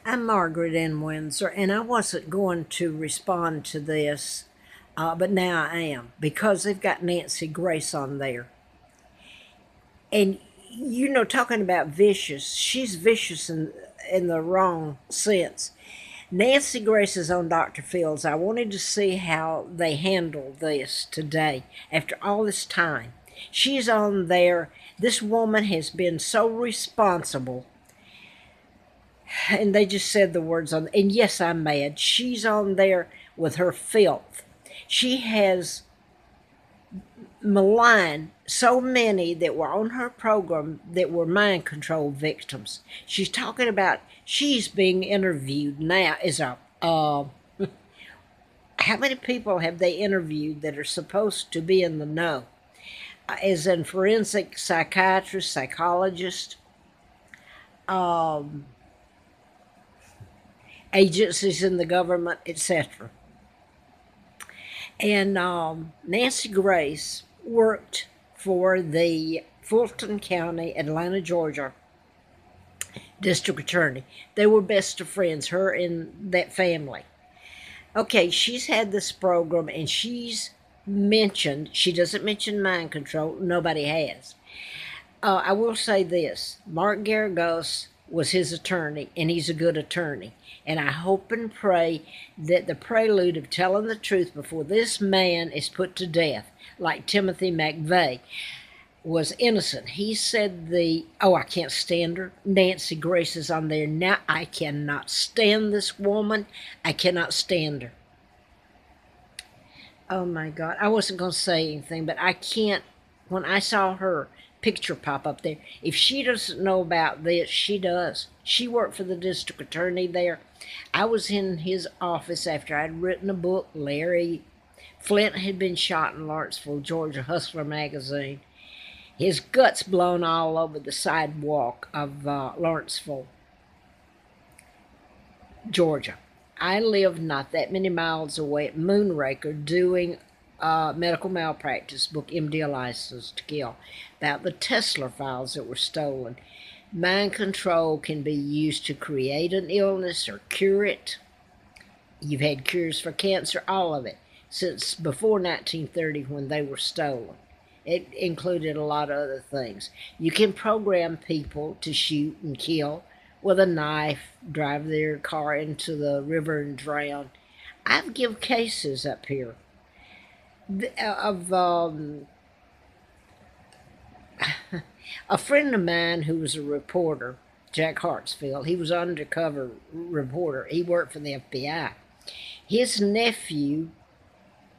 I'm Margaret in Windsor, and I wasn't going to respond to this, but now I am because they've got Nancy Grace on there. And, talking about vicious, she's vicious in the wrong sense. Nancy Grace is on Dr. Phil's. I wanted to see how they handle this today after all this time. She's on there. This woman has been so responsible, and they just said the words on, and yes, I'm mad. She's on there with her filth. She has maligned so many that were on her program that were mind control victims. She's talking about, she's being interviewed now as a, how many people have they interviewed that are supposed to be in the know? As in forensic psychiatrist, psychologist, agencies in the government, etc. And Nancy Grace worked for the Fulton County, Atlanta, Georgia district attorney. They were best of friends, her and that family. Okay, she's had this program, and she's mentioned, she doesn't mention mind control, nobody has. I will say this, Mark Garagos was his attorney, and he's a good attorney. And I hope and pray that the prelude of telling the truth before this man is put to death, like Timothy McVeigh, was innocent. He said I can't stand her. Nancy Grace is on there now. I cannot stand this woman. I cannot stand her. Oh my God. I wasn't going to say anything, but I can't. When I saw her picture pop up there, if she doesn't know about this, she does. She worked for the district attorney there. I was in his office after I'd written a book. Larry Flint had been shot in Lawrenceville, Georgia, Hustler magazine. His guts blown all over the sidewalk of Lawrenceville, Georgia. I lived not that many miles away at Moonraker doing medical malpractice book, MD License to Kill, about the Tesla files that were stolen. Mind control can be used to create an illness or cure it. You've had cures for cancer, all of it, since before 1930 when they were stolen. It included a lot of other things. You can program people to shoot and kill with a knife, drive their car into the river and drown. I've given cases up here of a friend of mine who was a reporter, Jack Hartsfield. He was an undercover reporter. He worked for the FBI. His nephew,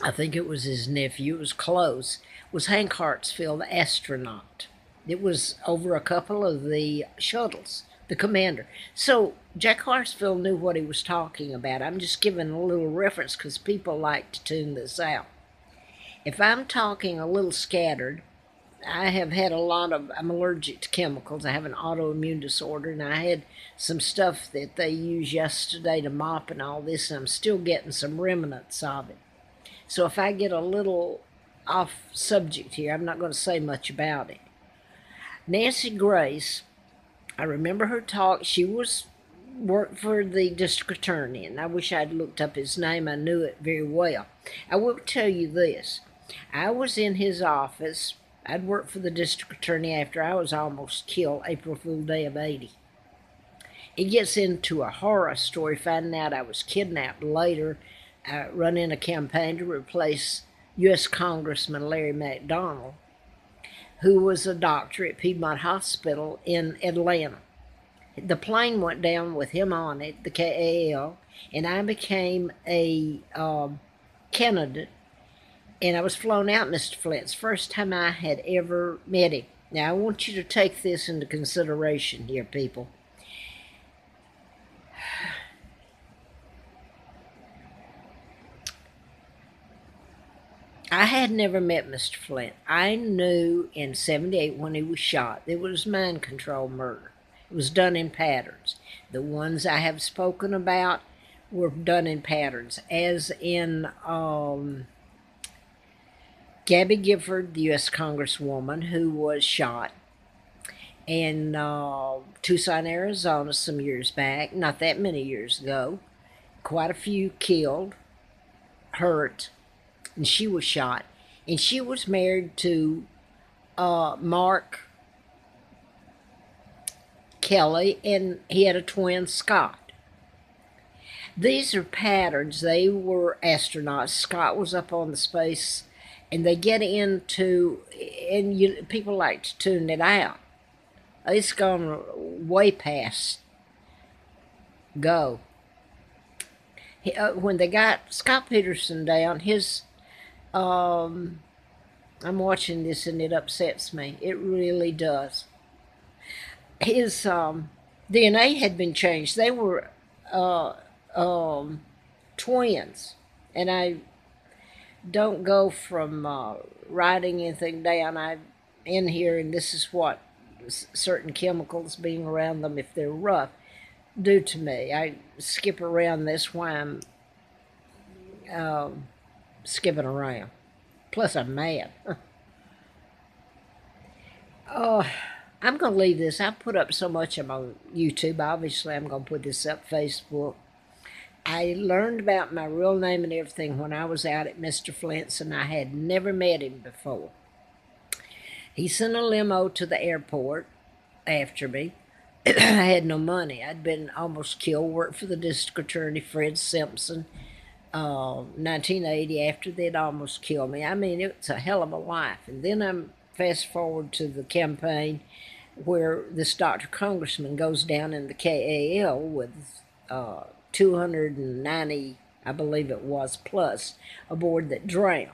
I think it was his nephew, it was close, was Hank Hartsfield, the astronaut. It was over a couple of the shuttles, the commander. So Jack Hartsfield knew what he was talking about. I'm just giving a little reference because people like to tune this out. If I'm talking a little scattered, I have had I'm allergic to chemicals. I have an autoimmune disorder, and I had some stuff that they used yesterday to mop and all this, and I'm still getting some remnants of it. So if I get a little off subject here, I'm not going to say much about it. Nancy Grace, I remember her talk. She worked for the district attorney, and I wish I'd looked up his name. I knew it very well. I will tell you this. I was in his office. I'd worked for the district attorney after I was almost killed, April Fool Day of 80. It gets into a horror story, finding out I was kidnapped later, running a campaign to replace U.S. Congressman Larry McDonald, who was a doctor at Piedmont Hospital in Atlanta. The plane went down with him on it, the KAL, and I became a candidate. And I was flown out, Mr. Flint's first time I had ever met him. Now, I want you to take this into consideration here, people. I had never met Mr. Flint. I knew in 78 when he was shot, it was mind control murder. It was done in patterns. The ones I have spoken about were done in patterns, as in Gabby Gifford, the U.S. Congresswoman who was shot, in Tucson, Arizona some years back, not that many years ago. Quite a few killed, hurt, and she was shot. And she was married to Mark Kelly, and he had a twin, Scott. These are patterns. They were astronauts. Scott was up on the space, and they get into, and people like to tune it out. It's gone way past go. When they got Scott Peterson down, I'm watching this and it upsets me. It really does. His DNA had been changed. They were uh, twins, and I don't go from writing anything down. I'm in here, and this is what certain chemicals being around them, if they're rough, do to me. I skip around. That's why I'm skipping around. Plus, I'm mad. Oh, I'm going to leave this. I put up so much on YouTube. Obviously, I'm going to put this up Facebook. I learned about my real name and everything when I was out at Mr. Flint's, and I had never met him before. He sent a limo to the airport after me. I had no money. I'd been almost killed, worked for the district attorney, Fred Simpson, 1980, after they'd almost killed me. I mean, it's a hell of a life. And then I'm fast forward to the campaign where this Dr. Congressman goes down in the KAL with 290, I believe it was, plus aboard that drowned.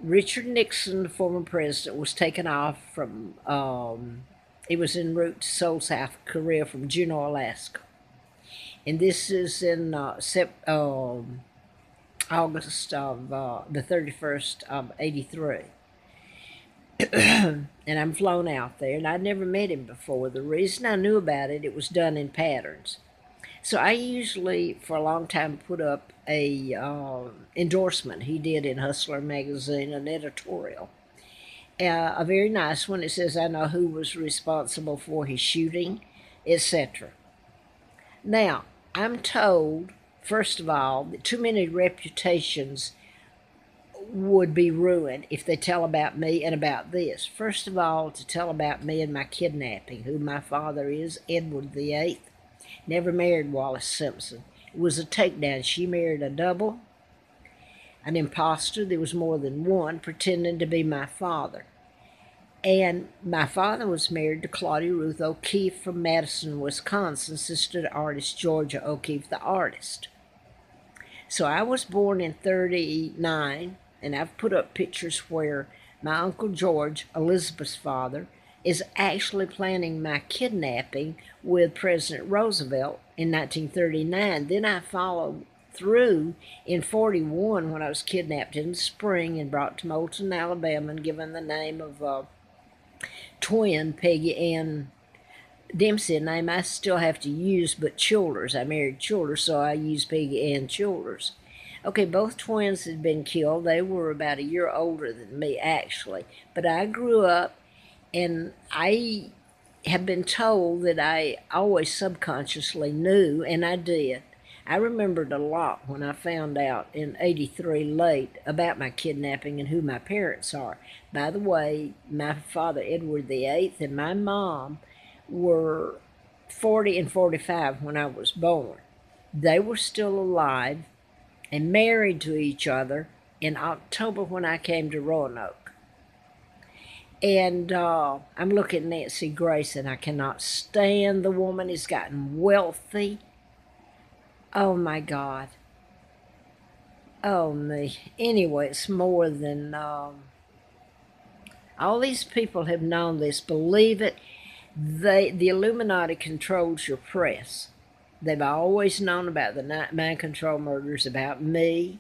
Richard Nixon, the former president, was taken off from, he was en route to Seoul, South Korea from Juneau, Alaska. And this is in August of the 31st of 83. And I'm flown out there, and I'd never met him before. The reason I knew about it, it was done in patterns. So I usually, for a long time, put up a endorsement he did in Hustler magazine, an editorial. A very nice one. It says, I know who was responsible for his shooting, etc. Now, I'm told, first of all, that too many reputations would be ruined if they tell about me and about this. First of all, to tell about me and my kidnapping, who my father is, Edward VIII, never married Wallace Simpson. It was a takedown. She married a double, an imposter. There was more than one, pretending to be my father. And my father was married to Claudia Ruth O'Keefe from Madison, Wisconsin, sister to artist Georgia O'Keefe, the artist. So I was born in 39, and I've put up pictures where my Uncle George, Elizabeth's father, is actually planning my kidnapping with President Roosevelt in 1939. Then I followed through in 41 when I was kidnapped in the spring and brought to Moulton, Alabama, and given the name of twin Peggy Ann Dempsey, a name I still have to use, but Childers. I married Childers, so I use Peggy Ann Childers. Okay, both twins had been killed. They were about a year older than me, actually. But I grew up, and I have been told that I always subconsciously knew, and I did. I remembered a lot when I found out in 83 late about my kidnapping and who my parents are. By the way, my father, Edward VIII, and my mom were 40 and 45 when I was born. They were still alive and married to each other in October when I came to Roanoke. And I'm looking at Nancy Grace, and I cannot stand the woman. Has gotten wealthy. Oh, my God. Oh, me. Anyway, it's more than... all these people have known this. Believe it. The Illuminati controls your press. They've always known about the MindControl murders, about me,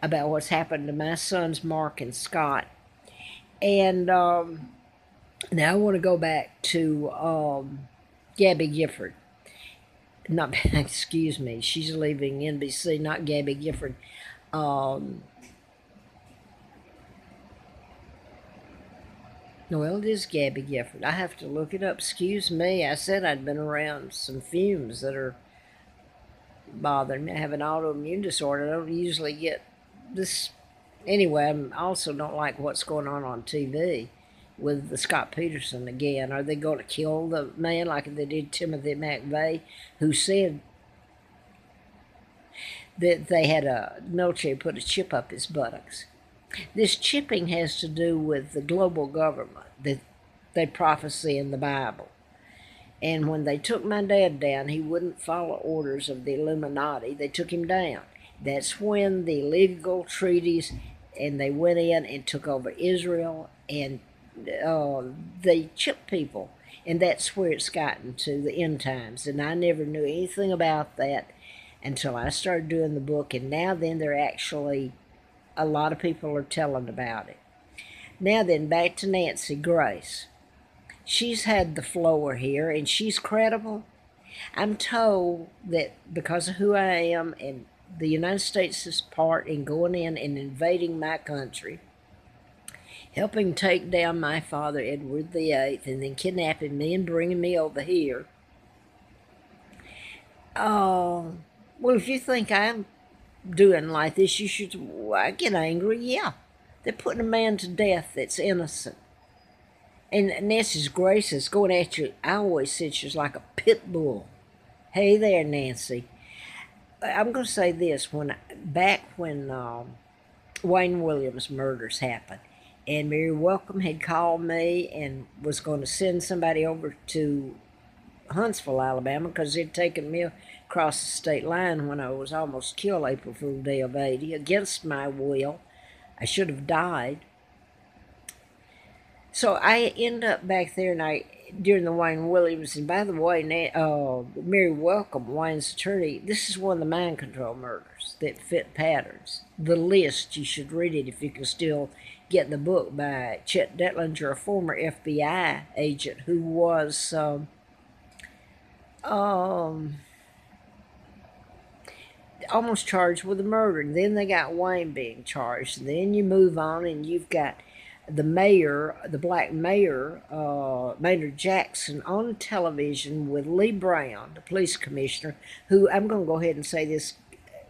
about what's happened to my sons, Mark and Scott. And now I want to go back to Gabby Gifford. Not, excuse me, she's leaving NBC, not Gabby Gifford. Well, it is Gabby Gifford. I have to look it up. Excuse me. I said I'd been around some fumes that are bothering me. I have an autoimmune disorder. I don't usually get this. Anyway, I also don't like what's going on TV with the Scott Peterson again. Are they going to kill the man like they did Timothy McVeigh, who said that they had a military put a chip up his buttocks? This chipping has to do with the global government that they prophesy in the Bible. And when they took my dad down, he wouldn't follow orders of the Illuminati. They took him down. That's when the legal treaties, and they went in and took over Israel, and they chipped people. And that's where it's gotten to, the end times. And I never knew anything about that until I started doing the book. And now then, they're actually, a lot of people are telling about it. Now then, back to Nancy Grace. She's had the floor here, and she's credible. I'm told that because of who I am and the United States' part in going in and invading my country, helping take down my father, Edward VIII, and then kidnapping me and bringing me over here. Well, if you think I'm doing like this, you should. I get angry. Yeah, they're putting a man to death that's innocent. And Nancy Grace is going at you. I always said she was like a pit bull. Hey there, Nancy. I'm going to say this. Back when Wayne Williams murders happened, and Mary Welcome had called me and was going to send somebody over to Huntsville, Alabama, because they'd taken me across the state line when I was almost killed April Fool's Day of 80, against my will. I should have died. So I end up back there, and during the Wayne Williams, and by the way, Mary Welcome, Wayne's attorney, this is one of the mind control murders that fit patterns. The List, you should read it if you can still get the book, by Chet Detlinger, a former FBI agent who was almost charged with a murder. And then they got Wayne being charged. And then you move on, and you've got the mayor, the black mayor, Maynard Jackson, on television with Lee Brown, the police commissioner, who, I'm going to go ahead and say this,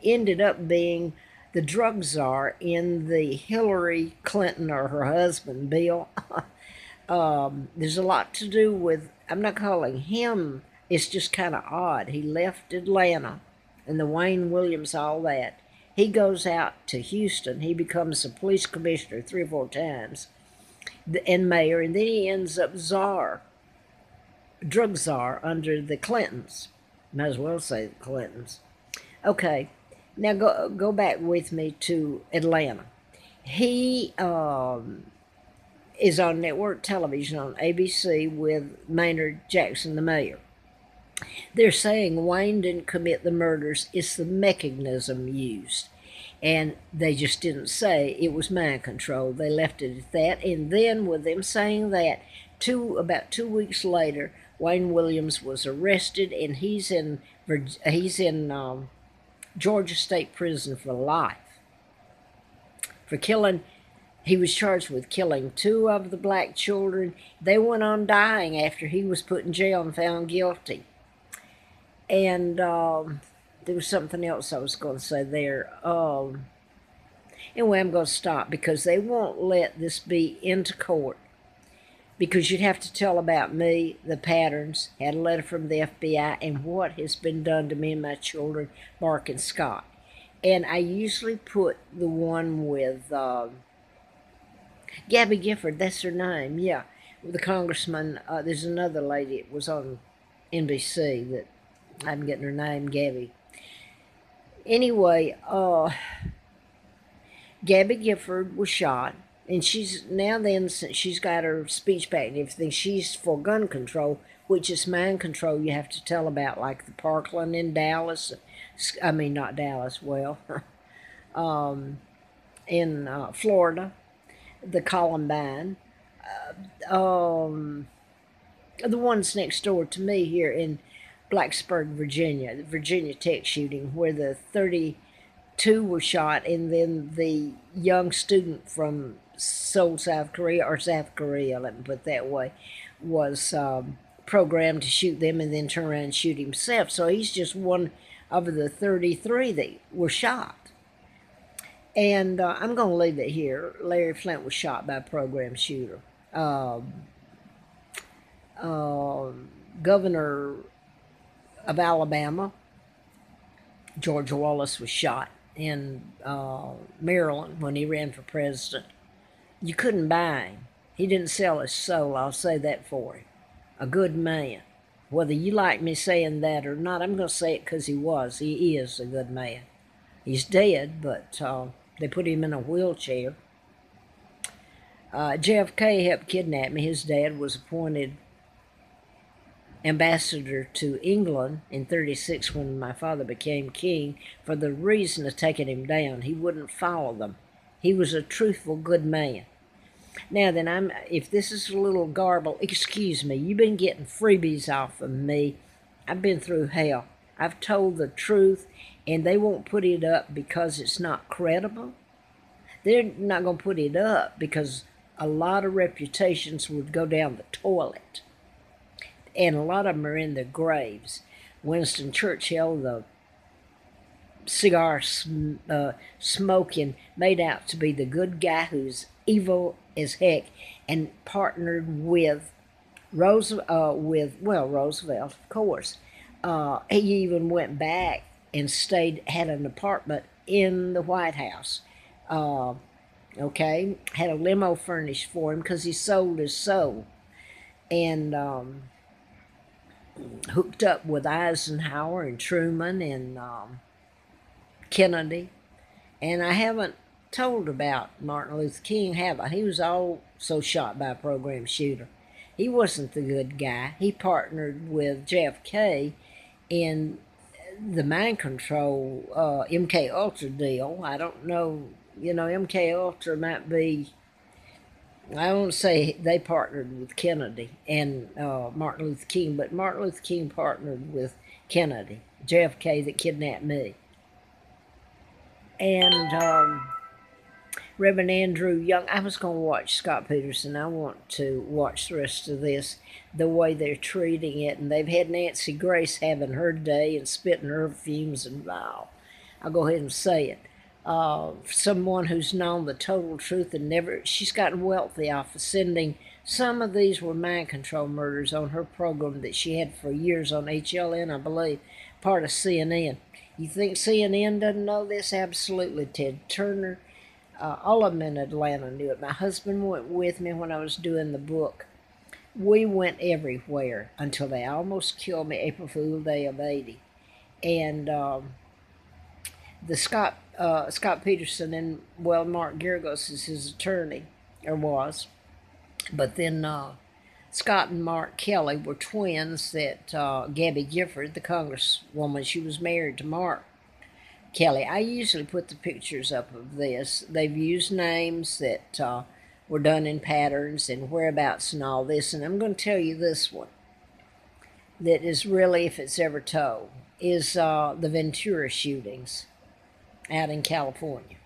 ended up being the drug czar in the Hillary Clinton, or her husband, Bill. There's a lot to do with, I'm not calling him, it's just kind of odd. He left Atlanta and the Wayne Williams, all that. He goes out to Houston. He becomes a police commissioner 3 or 4 times, and mayor, and then he ends up drug czar under the Clintons. Might as well say the Clintons. Okay, now go back with me to Atlanta. He is on network television on ABC with Maynard Jackson, the mayor. They're saying Wayne didn't commit the murders, it's the mechanism used. And they just didn't say it was mind control. They left it at that. And then with them saying that, about 2 weeks later, Wayne Williams was arrested, and he's in Georgia State Prison for life for killing. He was charged with killing 2 of the black children. They went on dying after he was put in jail and found guilty. And there was something else I was going to say there. Anyway, I'm going to stop because they won't let this be into court, because you'd have to tell about me, the patterns, had a letter from the FBI, and what has been done to me and my children, Mark and Scott. And I usually put the one with Gabby Gifford, that's her name, yeah. The congressman, there's another lady, it was on NBC that I'm getting her name, Gabby. Anyway, Gabby Gifford was shot, and she's now then, since she's got her speech back and everything, she's for gun control, which is mind control you have to tell about, like the Parkland in Dallas. I mean, not Dallas, well, in Florida, the Columbine, the ones next door to me here in Blacksburg, Virginia, the Virginia Tech shooting, where the 32 were shot, and then the young student from Seoul, South Korea, or South Korea, let me put it that way, was programmed to shoot them and then turn around and shoot himself. So he's just one of the 33 that were shot. And I'm going to leave it here. Larry Flint was shot by a program shooter. Governor of Alabama, George Wallace, was shot in Maryland when he ran for president. You couldn't buy him. He didn't sell his soul, I'll say that for him. A good man. Whether you like me saying that or not, I'm going to say it because he is a good man. He's dead, but they put him in a wheelchair. JFK helped kidnap me. His dad was appointed ambassador to England in 1936 when my father became king for the reason of taking him down. He wouldn't follow them. He was a truthful, good man. Now then, if this is a little garble, excuse me. You've been getting freebies off of me. I've been through hell. I've told the truth, and they won't put it up because it's not credible. They're not going to put it up because a lot of reputations would go down the toilet. And a lot of them are in their graves. Winston Churchill, the cigar smoking, made out to be the good guy who's evil as heck, and partnered with Roosevelt, of course. He even went back and had an apartment in the White House. Okay, had a limo furnished for him because he sold his soul, and hooked up with Eisenhower and Truman and Kennedy. And I haven't told about Martin Luther King, have I? He was also shot by a program shooter. He wasn't the good guy. He partnered with JFK in the mind control MK Ultra deal. I don't know, MK Ultra might be, I won't say they partnered with Kennedy and Martin Luther King, but Martin Luther King partnered with Kennedy, JFK that kidnapped me. And Reverend Andrew Young, I was going to watch Scott Peterson. I want to watch the rest of this, the way they're treating it. And they've had Nancy Grace having her day and spitting her fumes and vile. I'll go ahead and say it. Someone who's known the total truth and she's gotten wealthy off of sending, some of these were mind control murders on her program that she had for years on HLN, I believe, part of CNN. You think CNN doesn't know this? Absolutely. Ted Turner, all of them in Atlanta knew it. My husband went with me when I was doing the book. We went everywhere until they almost killed me April Fool Day of 80. And the Scott Peterson and, Mark Geragos is his attorney, or was. But then Scott and Mark Kelly were twins that Gabby Gifford, the congresswoman, she was married to Mark Kelly. I usually put the pictures up of this. They've used names that were done in patterns and whereabouts and all this. And I'm going to tell you this one that is really, if it's ever told, is the Ventura shootings out in California.